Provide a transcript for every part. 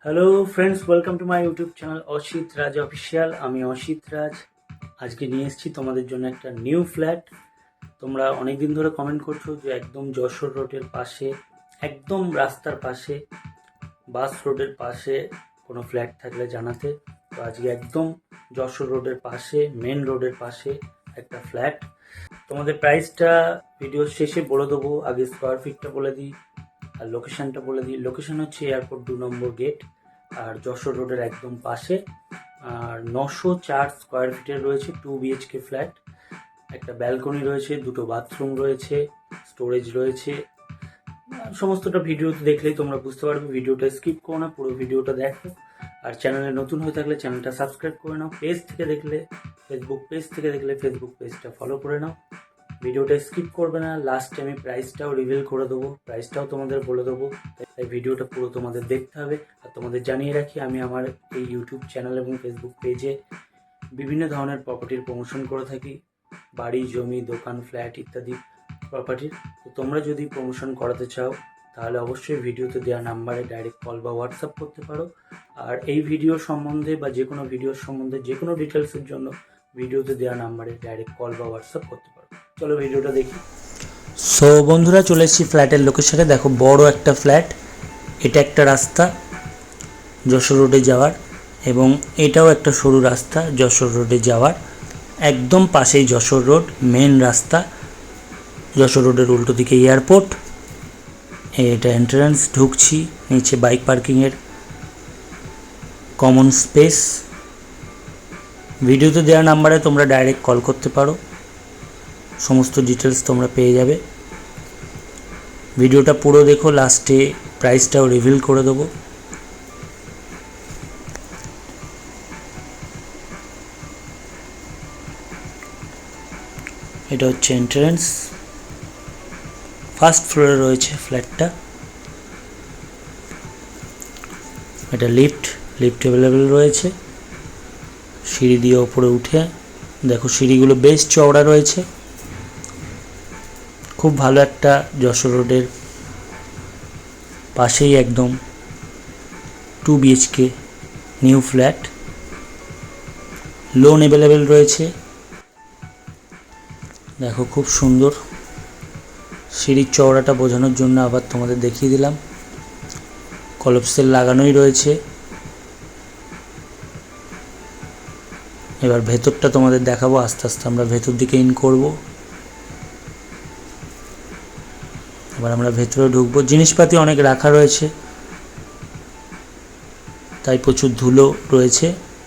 Hello friends, welcome to my YouTube channel Asit Raj official. আমি অসিত রাজ। আজকে নিয়ে এসেছি তোমাদের জন্য একটা নিউ ফ্ল্যাট। তোমরা অনেক দিন ধরে কমেন্ট করছো যে একদম যশোর রোডের পাশে, একদম রাস্তার পাশে, বাস রোডের পাশে কোনো ফ্ল্যাট থাকলে জানাতে। তো আজকে একদম যশোর রোডের পাশে, মেন রোডের পাশে একটা ফ্ল্যাট। তোমাদের প্রাইসটা ভিডিওর শেষে বলে দেবো। আগে স্কোয়ার ফিটটা বলে দিই আর লোকেশনটা বলে দিই। লোকেশন হচ্ছে এয়ারপোর্ট 2 নম্বর গেট, আর যশোর রোডের একদম পাশে। আর 904 স্কোয়ার ফিটের রয়েছে 2 BHK ফ্ল্যাট। একটা ব্যালকনি রয়েছে, দুটো বাথরুম রয়েছে, স্টোরেজ রয়েছে। সমস্তটা ভিডিওতে দেখলেই তোমরা বুঝতে পারবে। ভিডিওটা স্কিপ করো না, পুরো ভিডিওটা দেখো। আর চ্যানেলে নতুন হয়ে থাকলে চ্যানেলটা সাবস্ক্রাইব করে নাও। পেজ থেকে দেখলে, ফেসবুক পেজ থেকে দেখলে ফেসবুক পেজটা ফলো করে নাও। ভিডিওটা স্কিপ করবে না। লাস্টে আমি প্রাইসটাও রিভিল করে দেবো, প্রাইসটাও তোমাদের বলে দেবো। তাই ভিডিওটা পুরো তোমাদের দেখতে হবে। আর তোমাদের জানিয়ে রাখি, আমি আমার এই ইউটিউব চ্যানেল এবং ফেসবুক পেজে বিভিন্ন ধরনের প্রপার্টির প্রমোশন করে থাকি। বাড়ি, জমি, দোকান, ফ্ল্যাট ইত্যাদি প্রপার্টির। তো তোমরা যদি প্রমোশন করাতে চাও তাহলে অবশ্যই ভিডিওতে দেওয়া নাম্বারে ডাইরেক্ট কল বা হোয়াটসঅ্যাপ করতে পারো। আর এই ভিডিও সম্বন্ধে বা যে কোনো ভিডিওর সম্বন্ধে যে কোনো ডিটেলসের জন্য ভিডিওতে দেওয়া নাম্বারে ডাইরেক্ট কল বা হোয়াটসঅ্যাপ করতে পারো। চলো ভিডিওটা দেখি। সো বন্ধুরা, চলে এসেছি ফ্ল্যাটের লোকেশনে। দেখো, বড় একটা ফ্ল্যাট। এটা একটা রাস্তা যশোর রোডে যাওয়ার, এবং এটাও একটা সরু রাস্তা যশোর রোডে যাওয়ার। একদম পাশেই যশোর রোড, মেন রাস্তা। যশোর রোডের উল্টো দিকে এয়ারপোর্ট। এটা এন্ট্রান্স, ঢুকছি। নিচে বাইক পার্কিংয়ের কমন স্পেস। ভিডিওতে দেওয়া নাম্বারে তোমরা ডাইরেক্ট কল করতে পারো, সমস্ত ডিটেলস তোমরা পেয়ে যাবে। ভিডিওটা পুরো দেখো, লাস্টে প্রাইসটাও রিভিল করে দেবো। এটা হচ্ছে এন্ট্রান্স। ফার্স্ট ফ্লোরে রয়েছে ফ্ল্যাটটা। এটা লিফট অ্যাভেলেবেল রয়েছে। সিঁড়ি দিয়ে ওপরে উঠে দেখো, সিঁড়িগুলো বেশ চওড়া রয়েছে। খুব ভালো একটা যশোর রোডের পাশেই একদম 2 BHK new flat. Loan available রয়েছে। দেখো, খুব সুন্দর। সিঁড়ির চওড়াটা বোঝানোর জন্য আবার তোমাদের দেখিয়ে দিলাম। কলপসেল লাগানোই রয়েছে। এবার ভেতরটা তোমাদের দেখাবো। আস্তে আস্তে আমরা ভেতর দিকে ইন করব। এবার আমরা ভেতরে ঢুকবো। জিনিসপাতি অনেক রাখা রয়েছে, তাই প্রচুর ধুলো রয়েছে,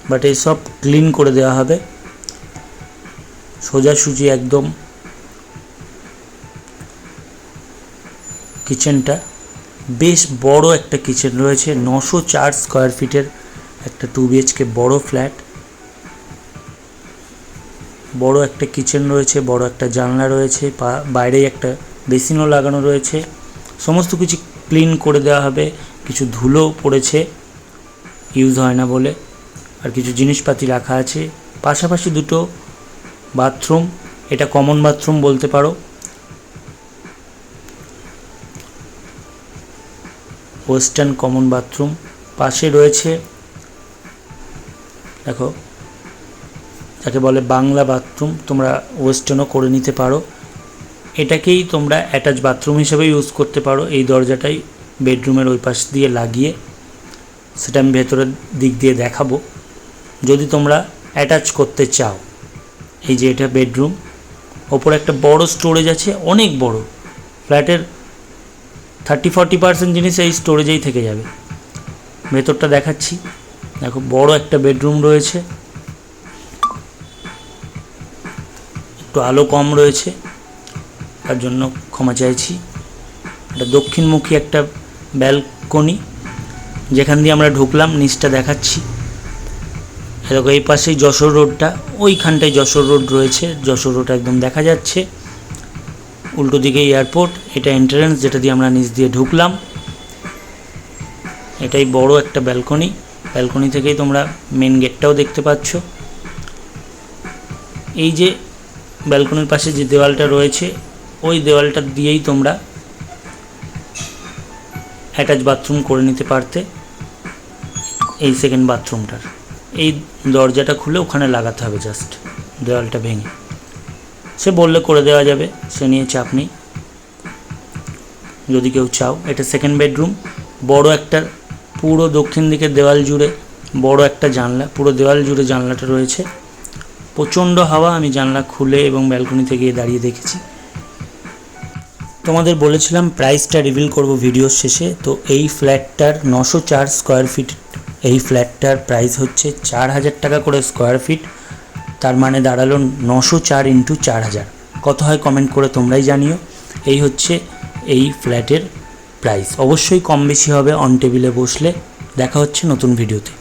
বাট এই সব ক্লিন করে দেওয়া হবে। সোজাসুজি একদম কিচেনটা। বেশ বড় একটা কিচেন রয়েছে। 904 স্কোয়ার ফিটের একটা 2 BHK বড় ফ্ল্যাট। বড় একটা কিচেন রয়েছে, বড় একটা জানলা রয়েছে, বাইরেই একটা বেসিনও লাগানো রয়েছে। সমস্ত কিছু ক্লিন করে দেওয়া হবে। কিছু ধুলো পড়েছে ইউজ হয় না বলে, আর কিছু জিনিসপাতি রাখা আছে। পাশাপাশি দুটো বাথরুম। এটা কমন বাথরুম বলতে পারো। Western common bathroom. পাশে রয়েছে, দেখো, যাকে বলে বাংলা বাথরুম। তোমরা ওয়েস্টার্নও করে নিতে পারো। এটাকেই তোমরা অ্যাটাচ বাথরুম হিসেবে ইউজ করতে পারো। এই দরজাটাই বেডরুমের ওই পাশ দিয়ে লাগিয়ে, সেটা আমি ভেতরের দিক দিয়ে দেখাবো যদি তোমরা অ্যাটাচ করতে চাও। এই যে এটা বেডরুম। ওপরে একটা বড় স্টোরেজ আছে, অনেক বড়। ফ্ল্যাটের 30-40% জিনিস এই স্টোরেজেই থেকে যাবে। ভেতরটা দেখাচ্ছি। দেখো, বড় একটা বেডরুম রয়েছে। একটু আলো কম রয়েছে, তার জন্য ক্ষমা চাইছি। এটা দক্ষিণমুখী একটা ব্যালকনি, যেখান দিয়ে আমরা ঢুকলাম। নিচটা দেখাচ্ছি। দেখো, এই পাশেই যশোর রোডটা, ওইখানটায় যশোর রোড রয়েছে। যশোর রোড একদম দেখা যাচ্ছে। উল্টো দিকে এয়ারপোর্ট। এটা এন্ট্রান্স, যেটা দিয়ে আমরা নিচ দিয়ে ঢুকলাম। এটাই বড় একটা ব্যালকনি। ব্যালকনি থেকেই তোমরা মেন গেটটাও দেখতে পাচ্ছ। এই যে ব্যালকনির পাশে যে দেওয়ালটা রয়েছে, ওই দেওয়ালটা দিয়েই তোমরা অ্যাটাচ বাথরুম করে নিতে পারতে। এই সেকেন্ড বাথরুমটার এই দরজাটা খুলে ওখানে লাগাতে হবে, জাস্ট দেওয়ালটা ভেঙে। সে বললে করে দেওয়া যাবে, সে নিয়ে চাপ নেই যদি কেউ চাও। এটা সেকেন্ড বেডরুম, বড় একটা পুরো দক্ষিণ দিকের দেওয়াল জুড়ে বড় একটা জানলা, পুরো দেওয়াল জুড়ে জানলাটা রয়েছে। প্রচণ্ড হাওয়া, আমি জানলা খুলে এবং ব্যালকনিতে গিয়ে দাঁড়িয়ে দেখেছি। তোমাদের বলেছিলাম প্রাইসটা রিভিল করব ভিডিওর শেষে। তো এই ফ্ল্যাটটার 904 স্কোয়ার ফিট, এই ফ্ল্যাটটার প্রাইস হচ্ছে 4000 টাকা করে স্কোয়ার ফিট। তার মানে দাঁড়ালো 904 ইন্টু 4000, কত হয় কমেন্ট করে তোমরাই জানিও। এই হচ্ছে এই ফ্ল্যাটের প্রাইস, অবশ্যই কম বেশি হবে অন টেবিলে বসলে। দেখা হচ্ছে নতুন ভিডিওতে।